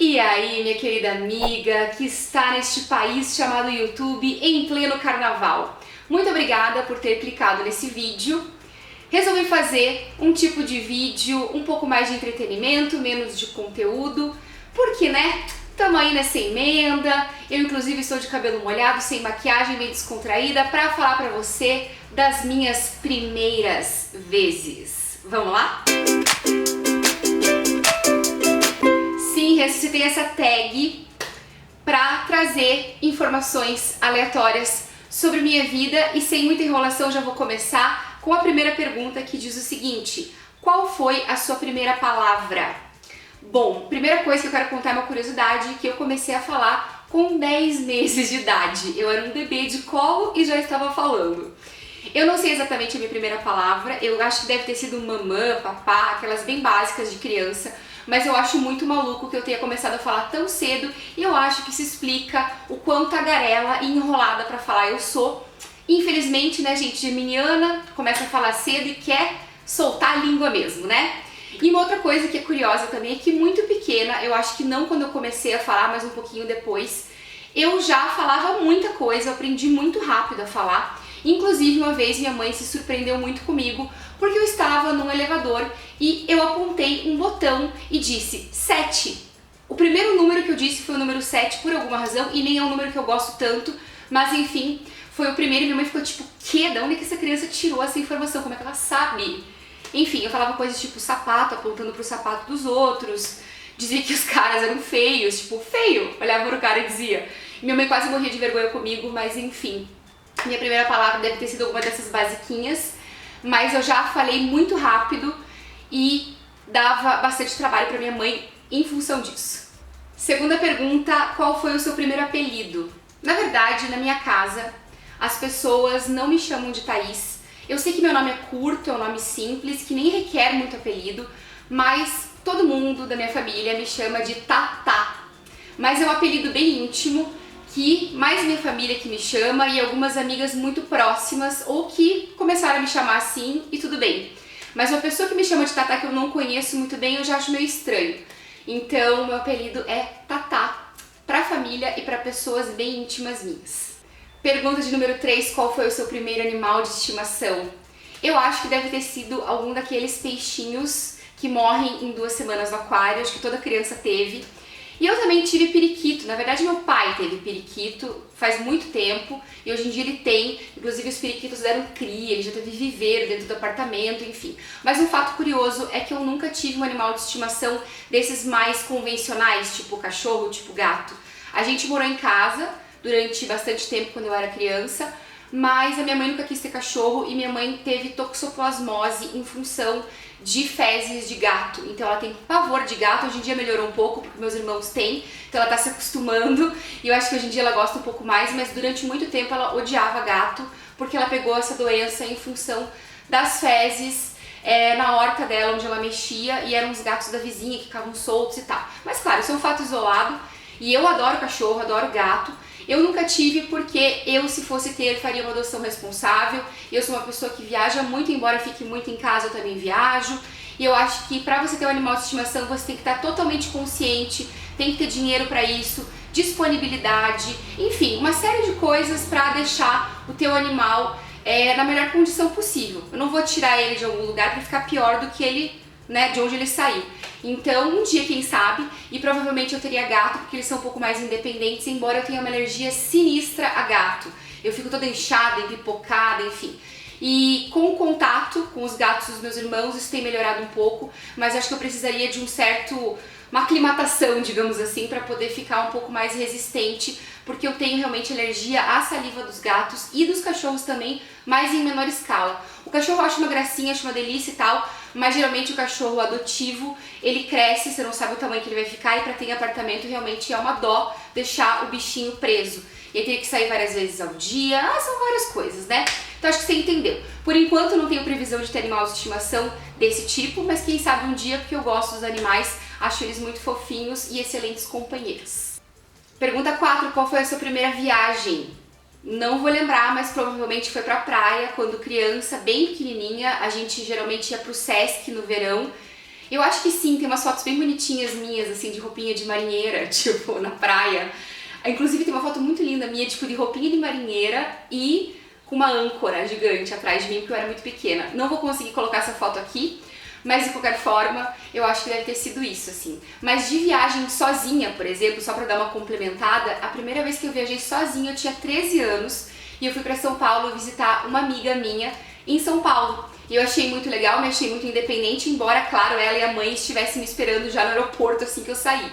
E aí, minha querida amiga que está neste país chamado YouTube em pleno carnaval. Muito obrigada por ter clicado nesse vídeo. Resolvi fazer um tipo de vídeo um pouco mais de entretenimento, menos de conteúdo, porque né, tamo aí nessa emenda. Eu inclusive estou de cabelo molhado, sem maquiagem, bem descontraída, para falar para você das minhas primeiras vezes. Vamos lá? Sim, ressuscitei essa tag para trazer informações aleatórias sobre minha vida e sem muita enrolação já vou começar com a primeira pergunta que diz o seguinte: qual foi a sua primeira palavra? Bom, primeira coisa que eu quero contar é uma curiosidade que eu comecei a falar com 10 meses de idade. Eu era um bebê de colo e já estava falando. Eu não sei exatamente a minha primeira palavra, eu acho que deve ter sido mamã, papá, aquelas bem básicas de criança, mas eu acho muito maluco que eu tenha começado a falar tão cedo e eu acho que isso explica o quão tagarela e enrolada pra falar eu sou. Infelizmente, né, gente, geminiana começa a falar cedo e quer soltar a língua mesmo, né? E uma outra coisa que é curiosa também é que muito pequena, eu acho que não quando eu comecei a falar, mas um pouquinho depois, eu já falava muita coisa, eu aprendi muito rápido a falar. Inclusive, uma vez minha mãe se surpreendeu muito comigo porque eu estava num elevador e eu apontei um botão e disse 7. O primeiro número que eu disse foi o número 7 por alguma razão e nem é um número que eu gosto tanto, mas enfim, foi o primeiro e minha mãe ficou tipo, que? Da onde que essa criança tirou essa informação? Como é que ela sabe? Enfim, eu falava coisas tipo sapato, apontando pro sapato dos outros, dizia que os caras eram feios, tipo, feio, olhava pro cara e dizia. Minha mãe quase morria de vergonha comigo, mas enfim. Minha primeira palavra deve ter sido alguma dessas basiquinhas, mas eu já falei muito rápido e dava bastante trabalho para minha mãe em função disso. Segunda pergunta, qual foi o seu primeiro apelido? Na verdade, na minha casa, as pessoas não me chamam de Thaís. Eu sei que meu nome é curto, é um nome simples, que nem requer muito apelido, mas todo mundo da minha família me chama de Tatá. Mas é um apelido bem íntimo, que mais minha família que me chama e algumas amigas muito próximas ou que começaram a me chamar assim e tudo bem. Mas uma pessoa que me chama de Tatá que eu não conheço muito bem, eu já acho meio estranho. Então, meu apelido é Tatá, pra família e pra pessoas bem íntimas minhas. Pergunta de número 3, qual foi o seu primeiro animal de estimação? Eu acho que deve ter sido algum daqueles peixinhos que morrem em 2 semanas no aquário, acho que toda criança teve. E eu também tive periquito, na verdade meu pai teve periquito faz muito tempo e hoje em dia ele tem, inclusive os periquitos deram cria, ele já teve viveiro dentro do apartamento, enfim. Mas um fato curioso é que eu nunca tive um animal de estimação desses mais convencionais, tipo cachorro, tipo gato. A gente morou em casa durante bastante tempo quando eu era criança, mas a minha mãe nunca quis ter cachorro e minha mãe teve toxoplasmose em função de fezes de gato, então ela tem pavor de gato. Hoje em dia melhorou um pouco, porque meus irmãos têm, então ela tá se acostumando e eu acho que hoje em dia ela gosta um pouco mais, mas durante muito tempo ela odiava gato, porque ela pegou essa doença em função das fezes na horta dela, onde ela mexia, e eram os gatos da vizinha que ficavam soltos e tal. Mas claro, isso é um fato isolado, e eu adoro cachorro, adoro gato. Eu nunca tive porque eu, se fosse ter, faria uma adoção responsável. Eu sou uma pessoa que viaja muito, embora fique muito em casa, eu também viajo. E eu acho que para você ter um animal de estimação, você tem que estar totalmente consciente, tem que ter dinheiro para isso, disponibilidade, enfim, uma série de coisas para deixar o teu animal na melhor condição possível. Eu não vou tirar ele de algum lugar para ficar pior do que ele, né, de onde ele saiu. Então, um dia, quem sabe, e provavelmente eu teria gato, porque eles são um pouco mais independentes, embora eu tenha uma alergia sinistra a gato. Eu fico toda inchada, empipocada, enfim. E com o contato com os gatos dos meus irmãos, isso tem melhorado um pouco, mas acho que eu precisaria de uma aclimatação, digamos assim, para poder ficar um pouco mais resistente, porque eu tenho realmente alergia à saliva dos gatos e dos cachorros também, mas em menor escala. O cachorro eu acho uma gracinha, acho uma delícia e tal, mas geralmente o cachorro adotivo, ele cresce, você não sabe o tamanho que ele vai ficar, e para ter em apartamento realmente é uma dó deixar o bichinho preso. E aí teria que sair várias vezes ao dia, são várias coisas, né? Então acho que você entendeu. Por enquanto não tenho previsão de ter animal de estimação desse tipo, mas quem sabe um dia, porque eu gosto dos animais, acho eles muito fofinhos e excelentes companheiros. Pergunta 4, qual foi a sua primeira viagem? Não vou lembrar, mas provavelmente foi pra praia, quando criança, bem pequenininha. A gente geralmente ia pro Sesc no verão. Eu acho que sim, tem umas fotos bem bonitinhas minhas, assim, de roupinha de marinheira, tipo, na praia. Inclusive tem uma foto muito linda minha, tipo, de roupinha de marinheira e com uma âncora gigante atrás de mim, porque eu era muito pequena. Não vou conseguir colocar essa foto aqui, mas de qualquer forma, eu acho que deve ter sido isso, assim. Mas de viagem sozinha, por exemplo, só pra dar uma complementada, a primeira vez que eu viajei sozinha eu tinha 13 anos e eu fui pra São Paulo visitar uma amiga minha em São Paulo. E eu achei muito legal, me achei muito independente, embora, claro, ela e a mãe estivessem me esperando já no aeroporto assim que eu saí.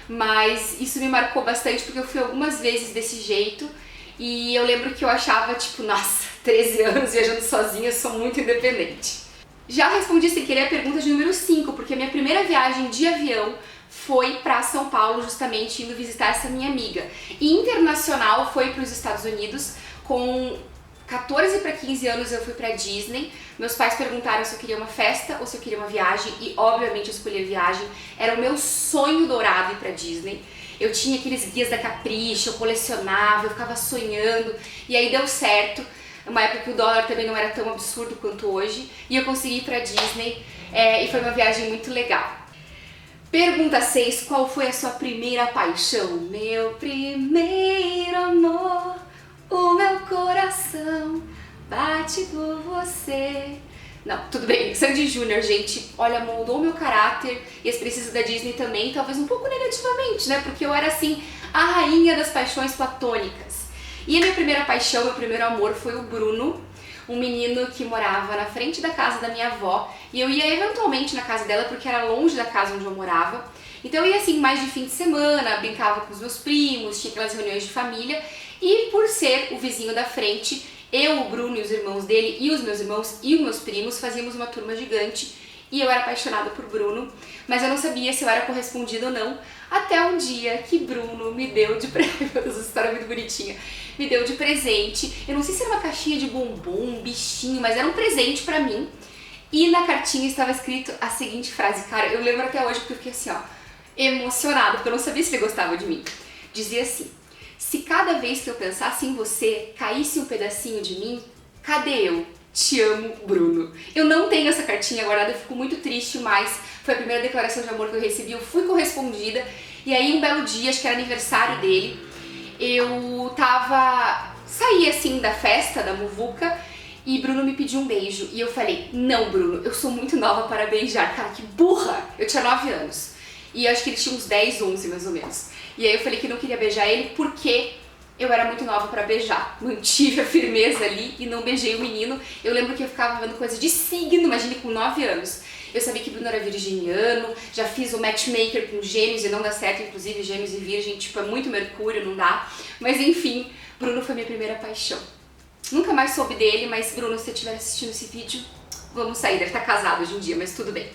Mas isso me marcou bastante porque eu fui algumas vezes desse jeito e eu lembro que eu achava, tipo, nossa, 13 anos viajando sozinha, eu sou muito independente. Já respondi sem querer a pergunta de número 5, porque a minha primeira viagem de avião foi para São Paulo, justamente indo visitar essa minha amiga. E internacional foi para os Estados Unidos. Com 14 para 15 anos eu fui para Disney. Meus pais perguntaram se eu queria uma festa ou se eu queria uma viagem e obviamente eu escolhi a viagem. Era o meu sonho dourado ir para Disney. Eu tinha aqueles guias da Capricho, eu colecionava, eu ficava sonhando e aí deu certo. Uma época que o dólar também não era tão absurdo quanto hoje e eu consegui ir pra Disney e foi uma viagem muito legal. Pergunta 6, qual foi a sua primeira paixão? Meu primeiro amor, o meu coração bate por você. Não, tudo bem, Sandy Júnior, gente, olha, moldou meu caráter e as princesas da Disney também, talvez um pouco negativamente, né? Porque eu era assim, a rainha das paixões platônicas. E a minha primeira paixão, meu primeiro amor foi o Bruno, um menino que morava na frente da casa da minha avó e eu ia eventualmente na casa dela porque era longe da casa onde eu morava. Então eu ia assim mais de fim de semana, brincava com os meus primos, tinha aquelas reuniões de família e por ser o vizinho da frente, eu, o Bruno e os irmãos dele e os meus irmãos e os meus primos fazíamos uma turma gigante e eu era apaixonada por Bruno, mas eu não sabia se eu era correspondida ou não, até um dia que Bruno me deu de presente, essa história é muito bonitinha, me deu de presente, eu não sei se era uma caixinha de bombom, um bichinho, mas era um presente pra mim, e na cartinha estava escrito a seguinte frase, cara, eu lembro até hoje porque eu fiquei assim, ó, emocionada, porque eu não sabia se ele gostava de mim. Dizia assim: se cada vez que eu pensasse em você, caísse um pedacinho de mim, cadê eu? Te amo, Bruno. Eu não tenho essa cartinha guardada, eu fico muito triste, mas foi a primeira declaração de amor que eu recebi, eu fui correspondida, e aí um belo dia, acho que era aniversário dele, eu saí assim da festa, da muvuca, e Bruno me pediu um beijo, e eu falei, não, Bruno, eu sou muito nova para beijar, cara, que burra! Eu tinha 9 anos, e eu acho que ele tinha uns 10, 11 mais ou menos, e aí eu falei que não queria beijar ele porque eu era muito nova pra beijar, mantive a firmeza ali e não beijei o menino. Eu lembro que eu ficava vendo coisa de signo, imagine com 9 anos. Eu sabia que Bruno era virginiano, já fiz o matchmaker com gêmeos e não dá certo, inclusive gêmeos e virgem, tipo, é muito mercúrio, não dá. Mas enfim, Bruno foi minha primeira paixão. Nunca mais soube dele, mas Bruno, se você estiver assistindo esse vídeo, vamos sair, deve estar casado hoje em dia, mas tudo bem.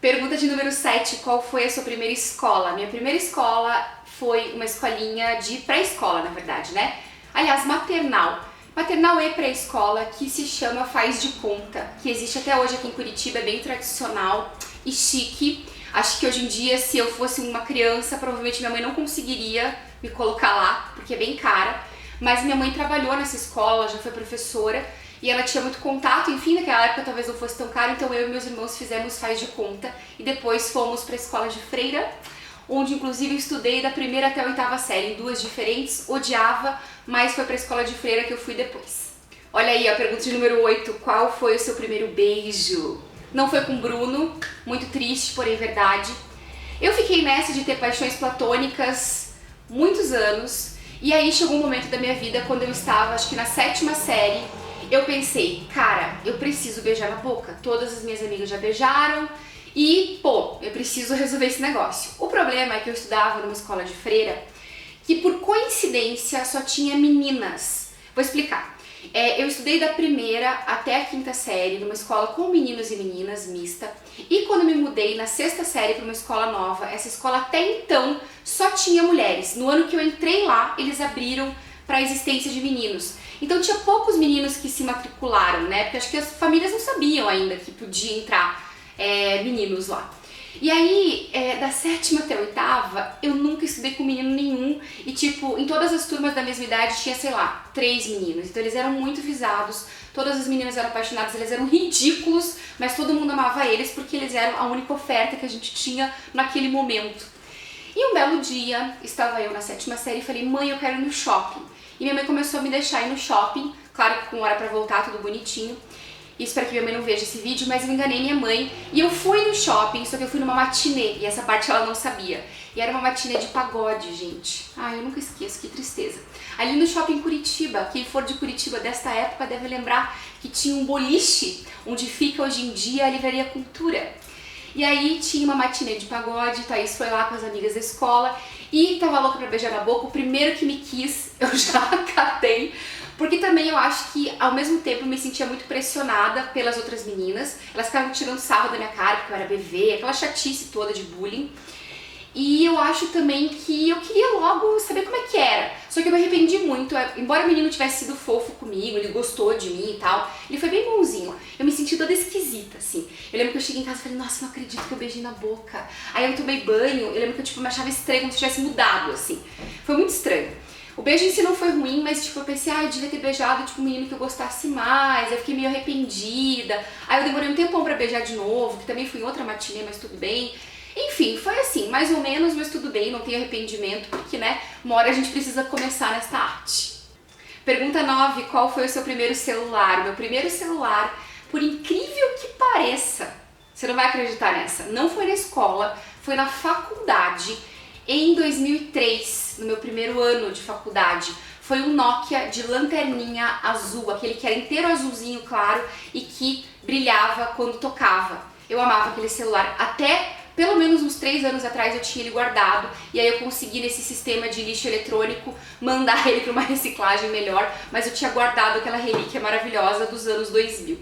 Pergunta de número 7, qual foi a sua primeira escola? Minha primeira escola foi uma escolinha de pré-escola, na verdade, né? Aliás, maternal. Maternal e pré-escola, que se chama Faz de Conta, que existe até hoje aqui em Curitiba, é bem tradicional e chique. Acho que hoje em dia, se eu fosse uma criança, provavelmente minha mãe não conseguiria me colocar lá, porque é bem cara. Mas minha mãe trabalhou nessa escola, já foi professora, e ela tinha muito contato, enfim, naquela época talvez não fosse tão caro, então eu e meus irmãos fizemos Faz de Conta, e depois fomos para a escola de freira, onde inclusive eu estudei da primeira até a 8ª série, em 2 diferentes, odiava, mas foi para a escola de freira que eu fui depois. Olha aí, a pergunta de número 8, qual foi o seu primeiro beijo? Não foi com Bruno, muito triste, porém verdade. Eu fiquei nessa de ter paixões platônicas muitos anos, e aí chegou um momento da minha vida, quando eu estava, acho que na 7ª série, eu pensei, cara, eu preciso beijar na boca, todas as minhas amigas já beijaram, e, pô, eu preciso resolver esse negócio. O problema é que eu estudava numa escola de freira que, por coincidência, só tinha meninas. Vou explicar. Eu estudei da primeira até a 5ª série numa escola com meninos e meninas, mista. E quando me mudei na 6ª série para uma escola nova, essa escola até então só tinha mulheres. No ano que eu entrei lá, eles abriram para a existência de meninos. Então tinha poucos meninos que se matricularam, né? Porque acho que as famílias não sabiam ainda que podia entrar meninos lá. E aí, da 7ª até a 8ª, eu nunca estudei com menino nenhum e, tipo, em todas as turmas da mesma idade tinha, sei lá, 3 meninos. Então eles eram muito visados, todas as meninas eram apaixonadas, eles eram ridículos, mas todo mundo amava eles porque eles eram a única oferta que a gente tinha naquele momento. E um belo dia, estava eu na 7ª série e falei, mãe, eu quero ir no shopping. E minha mãe começou a me deixar ir no shopping, claro que com hora pra voltar, tudo bonitinho. E espero que minha mãe não veja esse vídeo, mas eu enganei minha mãe. E eu fui no shopping, só que eu fui numa matinê, e essa parte ela não sabia. E era uma matinê de pagode, gente. Ai, eu nunca esqueço, que tristeza. Ali no shopping Curitiba, quem for de Curitiba desta época deve lembrar que tinha um boliche, onde fica hoje em dia a Livraria Cultura. E aí tinha uma matinê de pagode, Thaís foi lá com as amigas da escola e tava louca pra beijar na boca. O primeiro que me quis, eu já catei. Porque também eu acho que, ao mesmo tempo, eu me sentia muito pressionada pelas outras meninas. Elas ficavam tirando sarro da minha cara, porque eu era bebê, aquela chatice toda de bullying. E eu acho também que eu queria logo saber como é que era. Só que eu me arrependi muito, embora o menino tivesse sido fofo comigo, ele gostou de mim e tal, ele foi bem bonzinho. Eu me senti toda esquisita, assim. Eu lembro que eu cheguei em casa e falei, nossa, não acredito que eu beijei na boca. Aí eu tomei banho, eu lembro que eu tipo, me achava estranho, como se tivesse mudado, assim. Foi muito estranho. O beijo em si não foi ruim, mas tipo, eu pensei, eu devia ter beijado tipo, um menino que eu gostasse mais, eu fiquei meio arrependida. Aí eu demorei um tempão pra beijar de novo, que também fui em outra matinê, mas tudo bem. Enfim, foi assim, mais ou menos, mas tudo bem, não tenho arrependimento, porque, né, uma hora a gente precisa começar nesta arte. Pergunta 9, qual foi o seu primeiro celular? O meu primeiro celular, por incrível que pareça, você não vai acreditar nessa, não foi na escola, foi na faculdade, em 2003, no meu primeiro ano de faculdade. Foi um Nokia de lanterninha azul, aquele que era inteiro azulzinho claro e que brilhava quando tocava. Eu amava aquele celular, até pelo menos uns 3 anos atrás eu tinha ele guardado e aí eu consegui nesse sistema de lixo eletrônico mandar ele para uma reciclagem melhor, mas eu tinha guardado aquela relíquia maravilhosa dos anos 2000.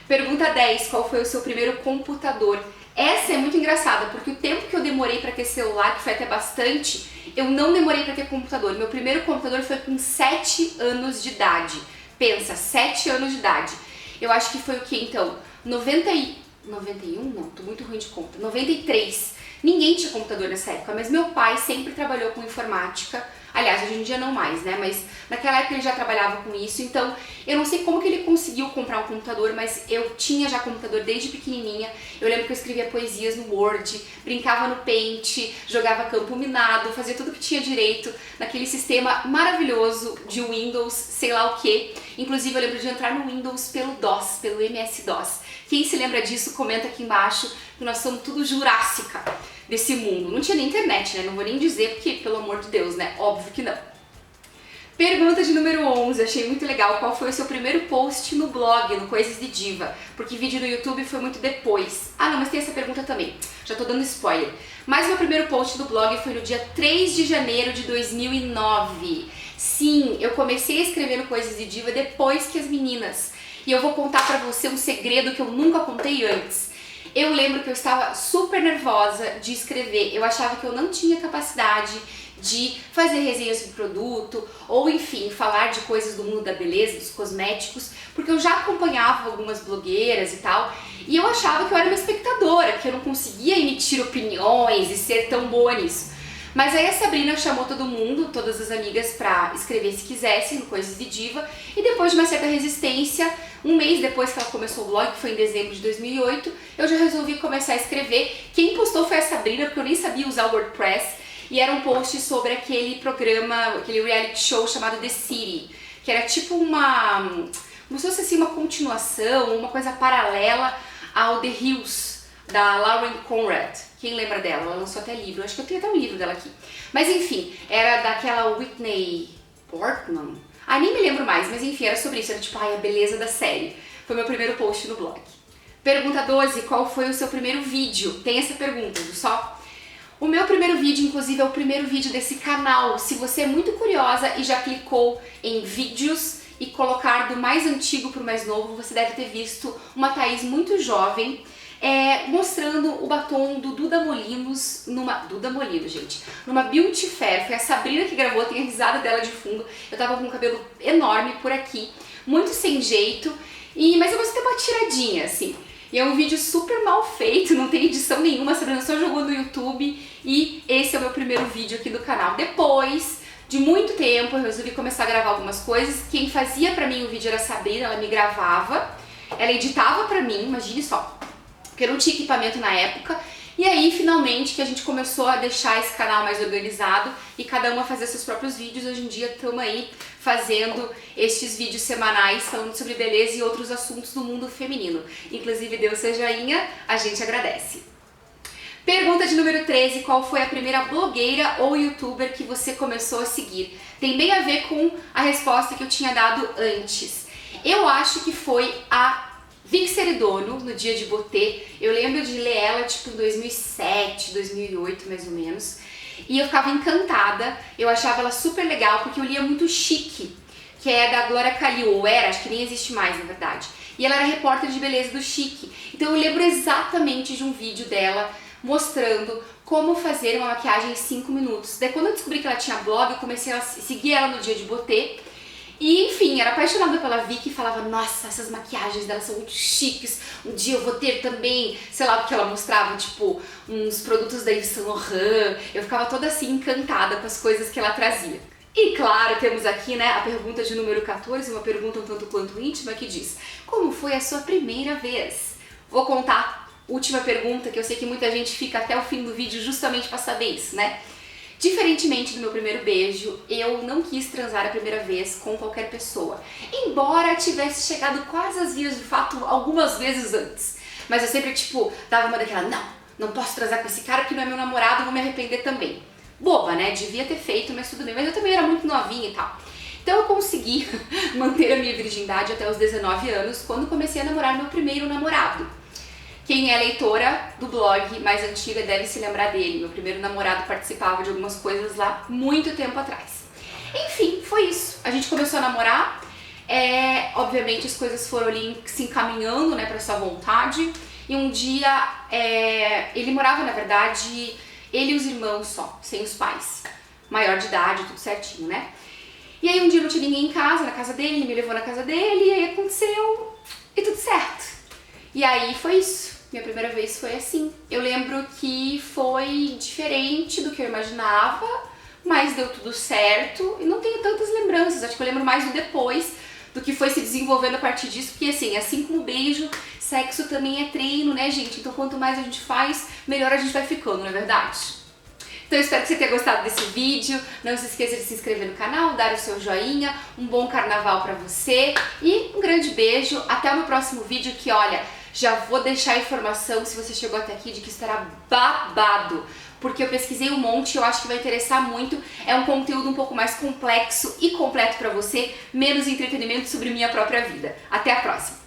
Pergunta 10, qual foi o seu primeiro computador? Essa é muito engraçada, porque o tempo que eu demorei para ter celular, que foi até bastante, eu não demorei para ter computador. Meu primeiro computador foi com 7 anos de idade. Pensa, 7 anos de idade. Eu acho que foi o que então? 91? Não, tô muito ruim de conta. 93. Ninguém tinha computador nessa época, mas meu pai sempre trabalhou com informática. Aliás, hoje em dia não mais, né? Mas naquela época ele já trabalhava com isso, então eu não sei como que ele conseguiu comprar um computador, mas eu tinha já computador desde pequenininha. Eu lembro que eu escrevia poesias no Word, brincava no Paint, jogava campo minado, fazia tudo que tinha direito naquele sistema maravilhoso de Windows, sei lá o que. Inclusive eu lembro de entrar no Windows pelo DOS, pelo MS-DOS. Quem se lembra disso, comenta aqui embaixo, que nós somos tudo jurássica desse mundo. Não tinha nem internet, né? Não vou nem dizer, porque, pelo amor de Deus, né? Óbvio que não. Pergunta de número 11, achei muito legal. Qual foi o seu primeiro post no blog, no Coisas de Diva? Porque vídeo no YouTube foi muito depois. Ah, não, mas tem essa pergunta também. Já tô dando spoiler. Mas meu primeiro post do blog foi no dia 3 de janeiro de 2009. Sim, eu comecei a escrever no Coisas de Diva depois que as meninas. E eu vou contar pra você um segredo que eu nunca contei antes. Eu lembro que eu estava super nervosa de escrever. Eu achava que eu não tinha capacidade de fazer resenhas de produto ou, enfim, falar de coisas do mundo da beleza, dos cosméticos, porque eu já acompanhava algumas blogueiras e tal, e eu achava que eu era uma espectadora, que eu não conseguia emitir opiniões e ser tão boa nisso. Mas aí a Sabrina chamou todo mundo, todas as amigas, pra escrever se quisessem no Coisas de Diva, e depois de uma certa resistência, um mês depois que ela começou o blog, que foi em dezembro de 2008, eu já resolvi começar a escrever. Quem postou foi a Sabrina, porque eu nem sabia usar o WordPress, e era um post sobre aquele programa, aquele reality show chamado The City, que era tipo como se fosse assim uma continuação, uma coisa paralela ao The Hills, da Lauren Conrad. Quem lembra dela? Ela lançou até livro, acho que eu tenho até um livro dela aqui. Mas enfim, era daquela Whitney Portman. Nem me lembro mais, mas enfim, era sobre isso, era tipo, a beleza da série. Foi meu primeiro post no blog. Pergunta 12, qual foi o seu primeiro vídeo? Tem essa pergunta, viu só? O meu primeiro vídeo, inclusive, é o primeiro vídeo desse canal. Se você é muito curiosa e já clicou em vídeos e colocar do mais antigo pro mais novo, você deve ter visto uma Thaís muito jovem, mostrando o batom do Duda Molinos, numa Beauty Fair. Foi a Sabrina que gravou, tem a risada dela de fundo. Eu tava com um cabelo enorme por aqui, muito sem jeito, mas eu gostei de uma tiradinha, assim. E é um vídeo super mal feito, não tem edição nenhuma, a Sabrina só jogou no YouTube e esse é o meu primeiro vídeo aqui do canal. Depois de muito tempo eu resolvi começar a gravar algumas coisas. Quem fazia pra mim o vídeo era a Sabrina, ela me gravava, ela editava pra mim, imagine só, porque eu não tinha equipamento na época. E aí, finalmente, que a gente começou a deixar esse canal mais organizado e cada uma fazer seus próprios vídeos. Hoje em dia estamos aí fazendo estes vídeos semanais falando sobre beleza e outros assuntos do mundo feminino. Inclusive, deu seu joinha, a gente agradece. Pergunta de número 13, qual foi a primeira blogueira ou youtuber que você começou a seguir? Tem bem a ver com a resposta que eu tinha dado antes. Eu acho que foi a Vicky Seridono, no dia de Botê. Eu lembro de ler ela tipo em 2007, 2008 mais ou menos. E eu ficava encantada, eu achava ela super legal porque eu lia muito Chique, que é da Glória Calil, ou era, acho que nem existe mais na verdade. E ela era repórter de beleza do Chique. Então eu lembro exatamente de um vídeo dela mostrando como fazer uma maquiagem em 5 minutos. Daí quando eu descobri que ela tinha blog, eu comecei a seguir ela no dia de Botê. E enfim, era apaixonada pela Vicky e falava, nossa, essas maquiagens dela são muito chiques, um dia eu vou ter também, sei lá, porque ela mostrava, tipo, uns produtos da Yves Saint Laurent, eu ficava toda assim encantada com as coisas que ela trazia. E claro, temos aqui, né, a pergunta de número 14, uma pergunta um tanto quanto íntima, que diz, como foi a sua primeira vez? Vou contar a última pergunta, que eu sei que muita gente fica até o fim do vídeo justamente para saber isso, né? Diferentemente do meu primeiro beijo, eu não quis transar a primeira vez com qualquer pessoa, embora tivesse chegado quase às vias de fato algumas vezes antes. Mas eu sempre, tipo, dava uma daquela, não posso transar com esse cara porque não é meu namorado, vou me arrepender também. Boba, né? Devia ter feito, mas tudo bem. Mas eu também era muito novinha e tal. Então eu consegui manter a minha virgindade até os 19 anos, quando comecei a namorar meu primeiro namorado. Quem é leitora do blog mais antiga deve se lembrar dele. Meu primeiro namorado participava de algumas coisas lá muito tempo atrás. Enfim, foi isso. A gente começou a namorar. Obviamente as coisas foram ali se encaminhando, né, para essa vontade. E um dia, ele morava, na verdade, ele e os irmãos só, sem os pais. Maior de idade, tudo certinho, né? E aí um dia não tinha ninguém em casa, na casa dele, ele me levou na casa dele, e aí aconteceu e tudo certo. E aí foi isso. Minha primeira vez foi assim. Eu lembro que foi diferente do que eu imaginava, mas deu tudo certo e não tenho tantas lembranças. Acho que eu lembro mais do depois, do que foi se desenvolvendo a partir disso, porque assim como beijo, sexo também é treino, né, gente? Então quanto mais a gente faz, melhor a gente vai ficando, não é verdade? Então eu espero que você tenha gostado desse vídeo. Não se esqueça de se inscrever no canal, dar o seu joinha, um bom carnaval pra você e um grande beijo. Até o meu próximo vídeo que, olha, já vou deixar a informação, se você chegou até aqui, de que estará babado, porque eu pesquisei um monte e eu acho que vai interessar muito. É um conteúdo um pouco mais complexo e completo pra você, menos entretenimento sobre minha própria vida. Até a próxima!